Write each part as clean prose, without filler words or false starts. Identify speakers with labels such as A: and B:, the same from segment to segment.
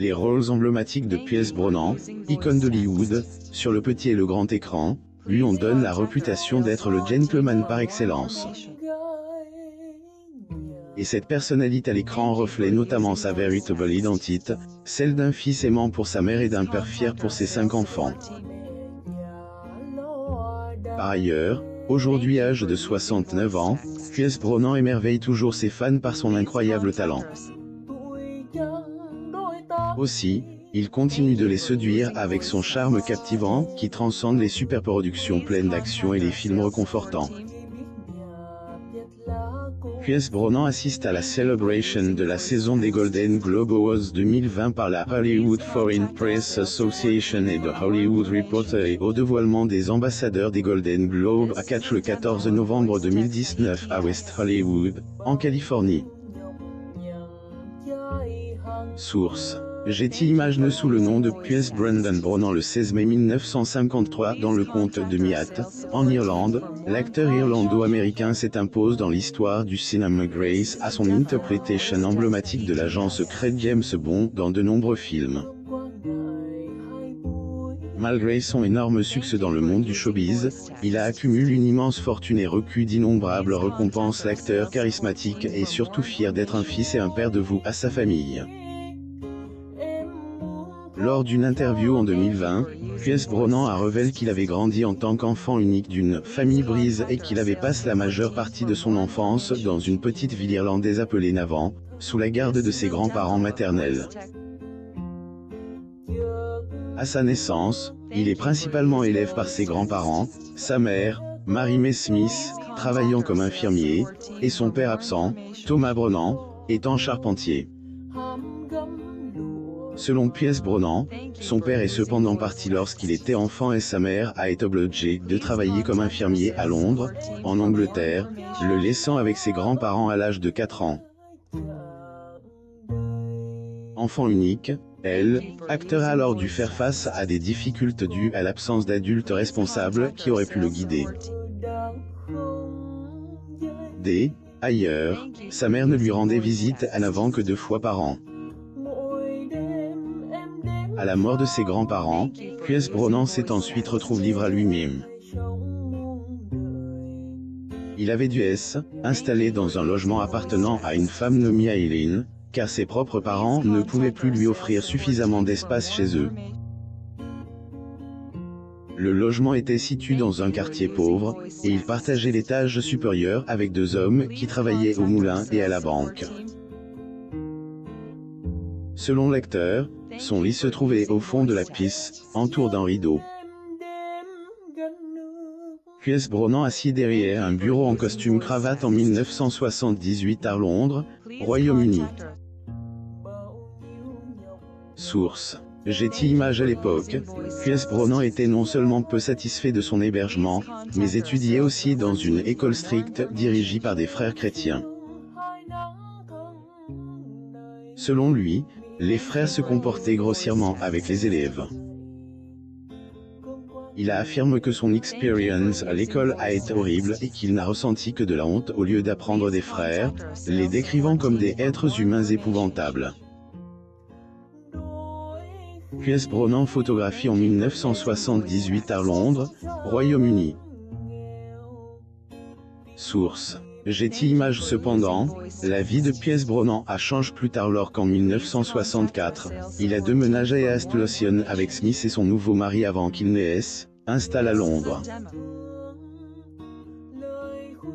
A: Les rôles emblématiques de Pierce Brosnan, icône d'Hollywood, sur le petit et le grand écran, lui on donne la réputation d'être le gentleman par excellence. Et cette personnalité à l'écran reflète notamment sa véritable identité, celle d'un fils aimant pour sa mère et d'un père fier pour ses 5 enfants. Par ailleurs, aujourd'hui âgé de 69 ans, Pierce Brosnan émerveille toujours ses fans par son incroyable talent. Aussi, il continue de les séduire avec son charme captivant, qui transcende les superproductions pleines d'action et les films réconfortants. Pierce Brosnan assiste à la celebration de la saison des Golden Globe Awards 2020 par la Hollywood Foreign Press Association et The Hollywood Reporter et au dévoilement des ambassadeurs des Golden Globe à catch le 14 novembre 2019 à West Hollywood, en Californie. Source: Getty Images. Sous le nom de Pierce Brendan Brosnan le 16 mai 1953 dans le comte de Meath, en Irlande, l'acteur irlando-américain s'impose dans l'histoire du cinéma grâce à son interprétation emblématique de l'agent secret James Bond dans de nombreux films. Malgré son énorme succès dans le monde du showbiz, il a accumulé une immense fortune et reçu d'innombrables récompenses. L'acteur charismatique est surtout fier d'être un fils et un père dévoué à sa famille. Lors d'une interview en 2020, Pierce Brosnan a révélé qu'il avait grandi en tant qu'enfant unique d'une famille brise et qu'il avait passé la majeure partie de son enfance dans une petite ville irlandaise appelée Navan, sous la garde de ses grands-parents maternels. À sa naissance, il est principalement élève par ses grands-parents, sa mère, Mary May Smith, travaillant comme infirmier, et son père absent, Thomas Brosnan, étant charpentier. Selon Pierce Brosnan, son père est cependant parti lorsqu'il était enfant et sa mère a été obligée de travailler comme infirmier à Londres, en Angleterre, le laissant avec ses grands-parents à l'âge de 4 ans. Enfant unique, elle, acteur a alors dû faire face à des difficultés dues à l'absence d'adultes responsables qui auraient pu le guider. Ailleurs, sa mère ne lui rendait visite à Navan que 2 fois par an. À la mort de ses grands-parents, Pierce Brosnan s'est ensuite retrouvé livré à lui-même. Il avait dû s'installer dans un logement appartenant à une femme nommée Eileen, car ses propres parents ne pouvaient plus lui offrir suffisamment d'espace chez eux. Le logement était situé dans un quartier pauvre, et il partageait l'étage supérieur avec 2 hommes qui travaillaient au moulin et à la banque. Selon l'acteur, son lit se trouvait au fond de la pièce, entouré d'un rideau. Pierce Brosnan assis derrière un bureau en costume cravate en 1978 à Londres, Royaume-Uni. Source: Getty Images. À l'époque, Pierce Brosnan était non seulement peu satisfait de son hébergement, mais étudiait aussi dans une école stricte dirigée par des frères chrétiens. Selon lui, les frères se comportaient grossièrement avec les élèves. Il a affirmé que son expérience à l'école a été horrible et qu'il n'a ressenti que de la honte au lieu d'apprendre des frères, les décrivant comme des êtres humains épouvantables. Pierce Brosnan photographie en 1978 à Londres, Royaume-Uni. Source: Getty Images. Cependant, la vie de Pierce Brosnan a changé plus tard lorsqu'en 1964, il a déménagé à Astlution avec Smith et son nouveau mari avant qu'il ne s'installe à Londres.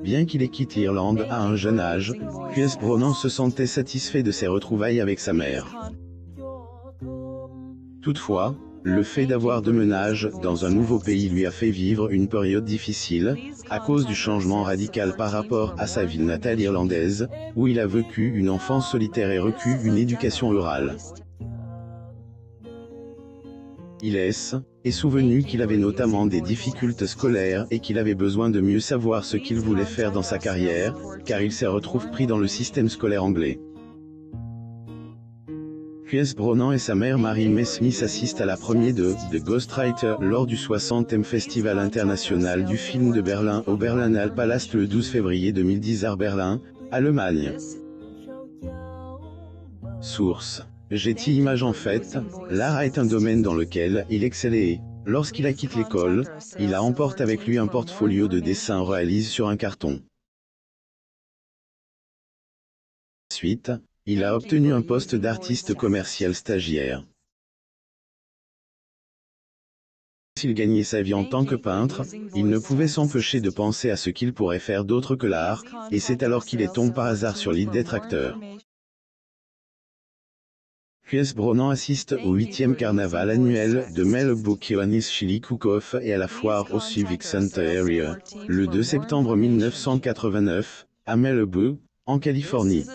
A: Bien qu'il ait quitté l'Irlande à un jeune âge, Pierce Brosnan se sentait satisfait de ses retrouvailles avec sa mère. Toutefois, le fait d'avoir déménagé dans un nouveau pays lui a fait vivre une période difficile, à cause du changement radical par rapport à sa ville natale irlandaise, où il a vécu une enfance solitaire et reçu une éducation rurale. Il est souvenu qu'il avait notamment des difficultés scolaires et qu'il avait besoin de mieux savoir ce qu'il voulait faire dans sa carrière, car il s'est retrouvé pris dans le système scolaire anglais. Pierce Brosnan et sa mère Mary May Smith assistent à la première de The Ghostwriter lors du 60e Festival international du film de Berlin au Berlinale Palast le 12 février 2010 à Berlin, Allemagne. Source: Getty Images en fait, l'art est un domaine dans lequel il excellait et, lorsqu'il quitte l'école, il emporte avec lui un portfolio de dessins réalisés sur un carton. Ensuite, il a obtenu un poste d'artiste commercial stagiaire. S'il gagnait sa vie en tant que peintre, il ne pouvait s'empêcher de penser à ce qu'il pourrait faire d'autre que l'art, et c'est alors qu'il tombe par hasard sur l'idée d'être acteur. Pierce Brosnan assiste au 8e carnaval annuel de Malibu Kiwanis Chili Cook-Off et à la foire au Civic Center Area, le 2 septembre 1989, à Malibu, en Californie.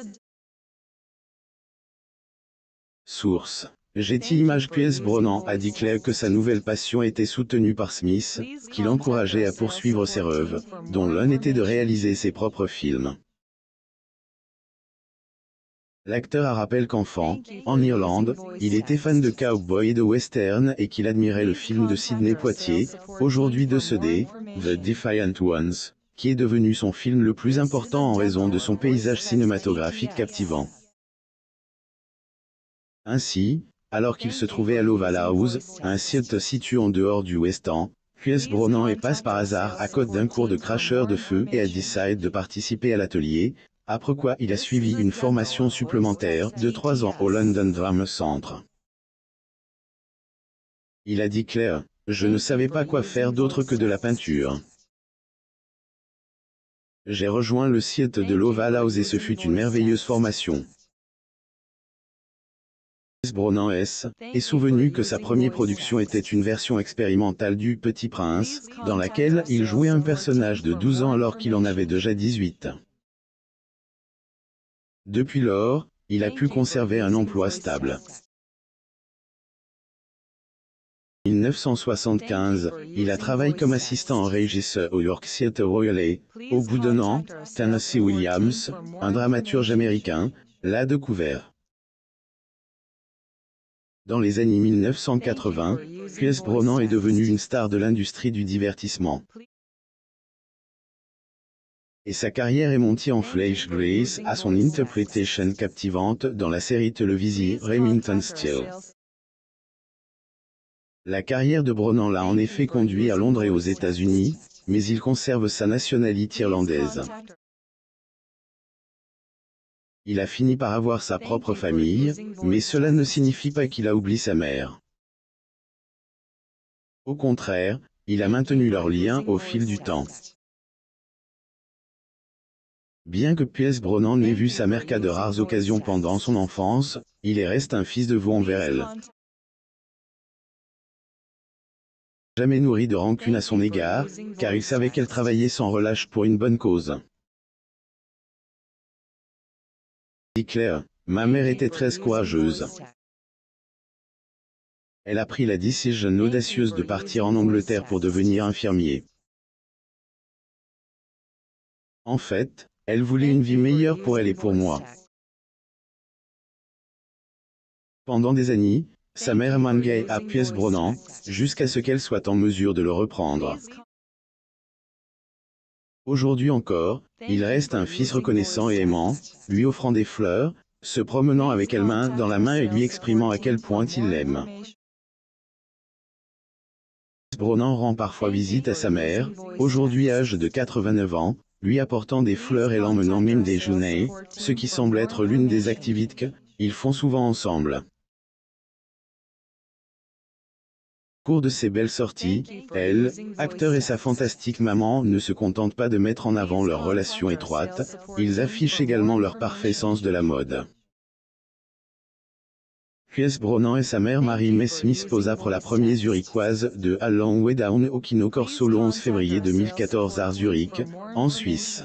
A: Source. Getty Images. Pierce Brosnan a déclaré que sa nouvelle passion était soutenue par Smith, qui l'encourageait à poursuivre ses rêves, dont l'un était de réaliser ses propres films. L'acteur a rappelé qu'enfant, en Irlande, il était fan de cow-boy et de western et qu'il admirait le film de Sidney Poitier, aujourd'hui décédé, The Defiant Ones, qui est devenu son film le plus important en raison de son paysage cinématographique captivant. Ainsi, alors qu'il se trouvait à l'Oval House, un site situé en dehors du West End, Pierce Brosnan passe par hasard à côté d'un cours de cracheur de feu et décide de participer à l'atelier, après quoi il a suivi une formation supplémentaire de 3 ans au London Drama Centre. Il a dit clair, « Je ne savais pas quoi faire d'autre que de la peinture. J'ai rejoint le site de l'Oval House et ce fut une merveilleuse formation. » Brosnan est souvenu que sa première production était une version expérimentale du Petit Prince, dans laquelle il jouait un personnage de 12 ans alors qu'il en avait déjà 18. Depuis lors, il a pu conserver un emploi stable. En 1975, il a travaillé comme assistant régisseur au York Theatre Royal. Au bout d'un an, Tennessee Williams, un dramaturge américain, l'a découvert. Dans les années 1980, Pierce Brosnan est devenu une star de l'industrie du divertissement. Et sa carrière est montée en flèche grâce à son interprétation captivante dans la série télévisée Remington Steele. La carrière de Brosnan l'a en effet conduit à Londres et aux États-Unis, mais il conserve sa nationalité irlandaise. Il a fini par avoir sa propre famille, mais cela ne signifie pas qu'il a oublié sa mère. Au contraire, il a maintenu leur lien au fil du temps. Bien que Pierce Brosnan n'ait vu sa mère qu'à de rares occasions pendant son enfance, il reste un fils dévot envers elle. Jamais nourri de rancune à son égard, car il savait qu'elle travaillait sans relâche pour une bonne cause. Dit Claire, ma mère était très courageuse. Elle a pris la décision audacieuse de partir en Angleterre pour devenir infirmier. En fait, elle voulait une vie meilleure pour elle et pour moi. Pendant des années, sa mère manquait à Pierce Brosnan, jusqu'à ce qu'elle soit en mesure de le reprendre. Aujourd'hui encore, il reste un fils reconnaissant et aimant, lui offrant des fleurs, se promenant avec elle main dans la main et lui exprimant à quel point il l'aime. Brosnan rend parfois visite à sa mère, aujourd'hui âgée de 89 ans, lui apportant des fleurs et l'emmenant même déjeuner, ce qui semble être l'une des activités qu'ils font souvent ensemble. Au cours de ces belles sorties, elle, acteur et sa fantastique maman ne se contentent pas de mettre en avant leur relation étroite, ils affichent également leur parfait sens de la mode. Pierce Brosnan et sa mère Mary-May Smith posent après la première zurichoise de A Long Way Down au Kino Corso le 11 février 2014 à Zurich, en Suisse.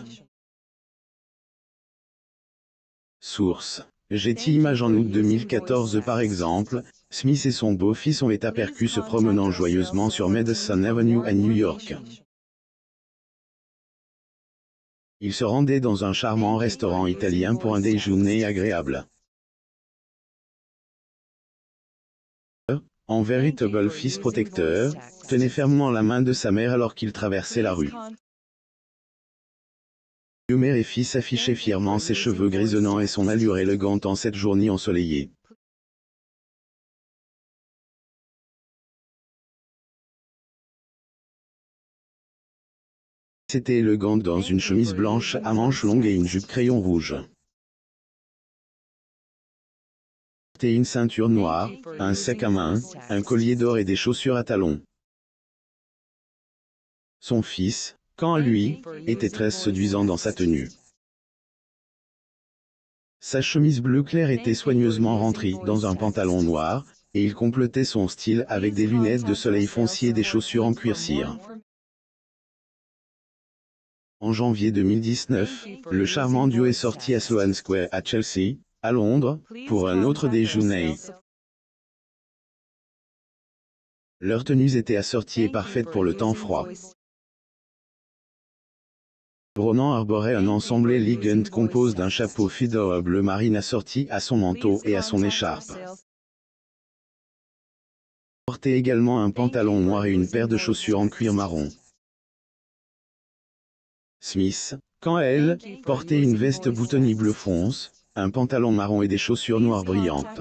A: Source. Getty Images. En août 2014 par exemple, Smith et son beau-fils ont été aperçus se promenant joyeusement sur Madison Avenue à New York. Ils se rendaient dans un charmant restaurant italien pour un déjeuner agréable. En véritable fils protecteur, tenait fermement la main de sa mère alors qu'il traversait la rue. Mère et fils affichaient fièrement ses cheveux grisonnants et son allure élégante en cette journée ensoleillée. C'était élégante dans une chemise blanche à manches longues et une jupe crayon rouge. Portait une ceinture noire, un sac à main, un collier d'or et des chaussures à talons. Son fils, quant à lui, était très séduisant dans sa tenue. Sa chemise bleu clair était soigneusement rentrée dans un pantalon noir, et il complétait son style avec des lunettes de soleil foncé et des chaussures en cuir cire. En janvier 2019, le charmant duo est sorti à Sloane Square à Chelsea, à Londres, pour un autre déjeuner. Leurs tenues étaient assorties et parfaites pour le temps froid. Bronan arborait un ensemble élégant composé d'un chapeau fedora bleu marine assorti à son manteau et à son écharpe. Portait également un pantalon noir et une paire de chaussures en cuir marron. Smith, quant à elle, portait une veste boutonnée bleu fonce, un pantalon marron et des chaussures noires brillantes.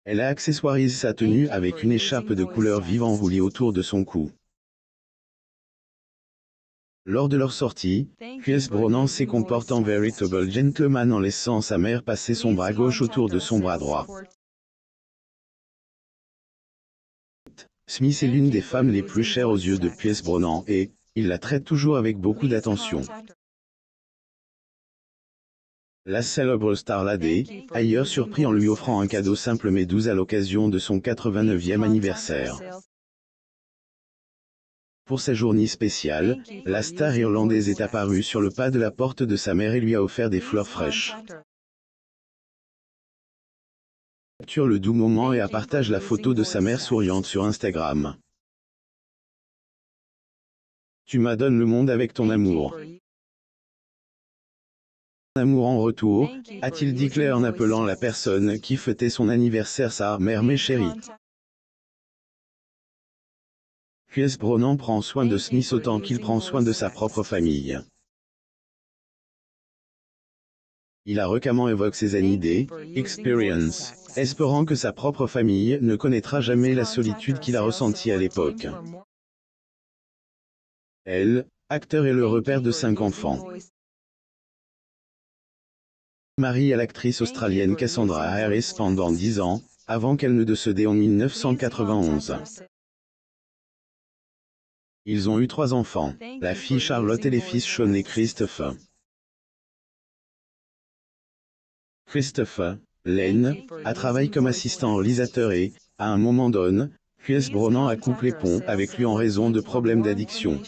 A: Elle a accessoirisé sa tenue avec une écharpe de couleur vive enroulée autour de son cou. Lors de leur sortie, Pierce Brosnan se comporte en véritable gentleman en laissant sa mère passer son bras gauche autour de son bras droit. Smith est l'une des femmes les plus chères aux yeux de Pierce Brosnan et il la traite toujours avec beaucoup d'attention. La célèbre star l'a ailleurs surpris en lui offrant un cadeau simple mais doux à l'occasion de son 89e anniversaire. Pour sa journée spéciale, la star irlandaise est apparue sur le pas de la porte de sa mère et lui a offert des fleurs fraîches. Elle capture le doux moment et partage la photo de sa mère souriante sur Instagram. Tu m'adonnes le monde avec ton amour. Amour en retour, a-t-il déclaré en appelant la personne qui fêtait son anniversaire sa mère mais chérie. Pierce Brosnan prend soin de Smith autant qu'il prend soin de sa propre famille. Il a récemment évoqué ses années experience, espérant que sa propre famille ne connaîtra jamais la solitude qu'il a ressentie à l'époque. Elle, acteur est le repère de 5 enfants. Marie à l'actrice australienne Cassandra Harris pendant 10 ans, avant qu'elle ne décède en 1991. Ils ont eu 3 enfants, la fille Charlotte et les fils Sean et Christopher. Christopher, Lane, a travaillé comme assistant réalisateur et, à un moment donné, Pierce Brosnan a coupé les ponts avec lui en raison de problèmes d'addiction.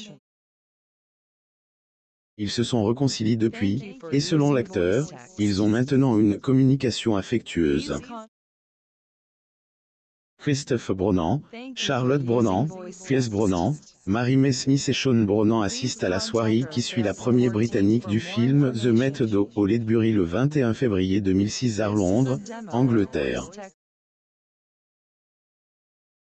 A: Ils se sont réconciliés depuis, et selon l'acteur, ils ont maintenant une communication affectueuse. Christopher Brosnan, Charlotte Brosnan, Pierce Brosnan, Mary Smith et Sean Brosnan assistent à la soirée qui suit la première britannique du film The Method au Ledbury le 21 février 2006 à Londres, Angleterre.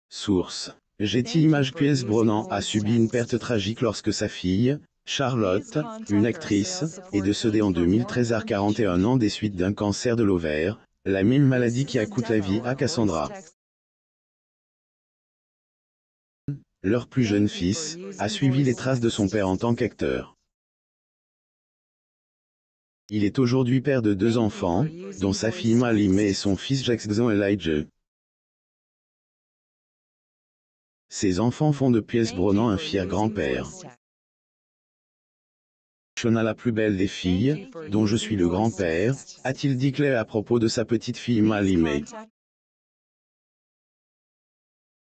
A: Source. Getty Images. Pierce Brosnan a subi une perte tragique lorsque sa fille, Charlotte, une actrice, est décédée en 2013 à 41 ans des suites d'un cancer de l'ovaire, la même maladie qui a coûté la vie à Cassandra. Leur plus jeune fils, a suivi les traces de son père en tant qu'acteur. Il est aujourd'hui père de 2 enfants, dont sa fille Molly May et son fils Jackson Elijah. Ces enfants font de Pierce Brosnan un fier grand-père. Sean a la plus belle des filles, dont je suis le grand-père, a-t-il déclaré à propos de sa petite fille Molly May.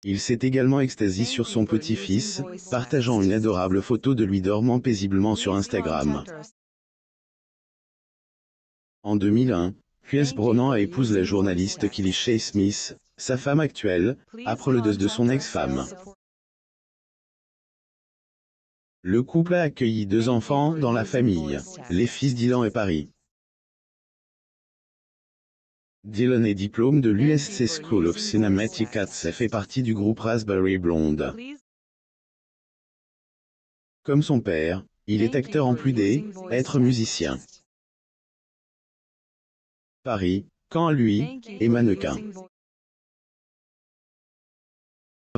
A: Il s'est également extasié sur son petit-fils, partageant une adorable photo de lui dormant paisiblement sur Instagram. En 2001, Pierce Brosnan a épousé la journaliste Kelly Shea Smith, sa femme actuelle, après le décès de son ex-femme. Le couple a accueilli 2 enfants dans la famille, les fils Dylan et Paris. Dylan est diplôme de l'USC School of Cinematic Arts et fait partie du groupe Raspberry Blonde. Comme son père, il est acteur en plus d'être musicien. Paris, quant à lui, est mannequin.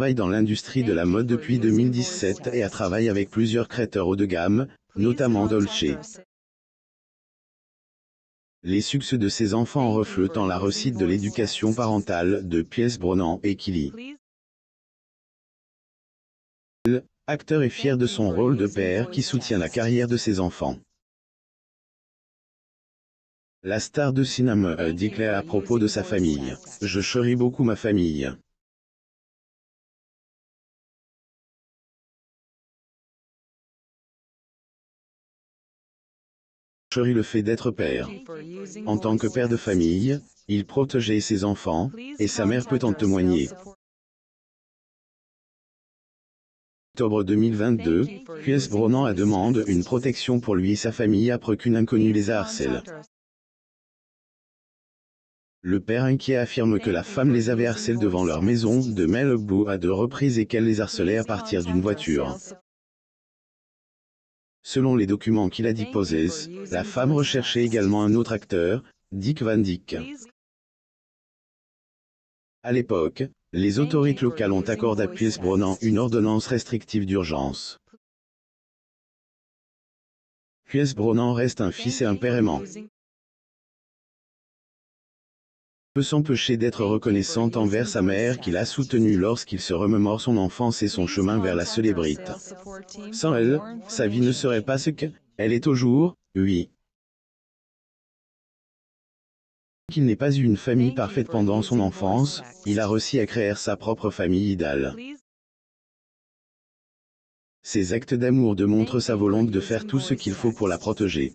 A: travaille dans l'industrie de la mode depuis 2017 et a travaillé avec plusieurs créateurs haut de gamme, notamment Dolce. Les succès de ses enfants reflétant la réussite de l'éducation parentale de Pierce Brosnan et Kylie. L'acteur est fier de son rôle de père qui soutient la carrière de ses enfants. La star de cinéma déclare à propos de sa famille: « Je chéris beaucoup ma famille. Je chéris le fait d'être père. En tant que père de famille, il protégeait ses enfants, et sa mère peut en témoigner. » Octobre 2022, Pierce Brosnan a demandé une protection pour lui et sa famille après qu'une inconnue les a harcèlés. Le père inquiet affirme que la femme les avait harcelés devant leur maison de Malibu à 2 reprises et qu'elle les harcelait à partir d'une voiture. Selon les documents qu'il a déposés, la femme recherchait également un autre acteur, Dick Van Dyke. À l'époque, les autorités locales ont accordé à Pierce Brosnan une ordonnance restrictive d'urgence. Pierce Brosnan reste un fils et un père aimant. Peut s'empêcher d'être reconnaissante envers sa mère qui l'a soutenue lorsqu'il se remémore son enfance et son chemin vers la célébrité. Sans elle, sa vie ne serait pas ce qu'elle est aujourd'hui, oui. Qu'il n'ait pas eu une famille parfaite pendant son enfance, il a réussi à créer sa propre famille idéale. Ses actes d'amour démontrent sa volonté de faire tout ce qu'il faut pour la protéger.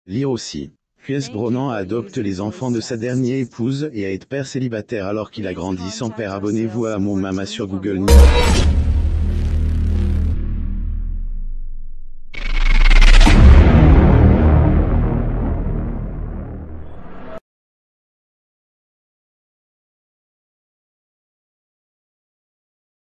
A: Lire aussi. Pierce Brosnan a adopté les enfants de sa dernière épouse et a été père célibataire alors qu'il a grandi sans père. Abonnez-vous à mon Mama sur Google News.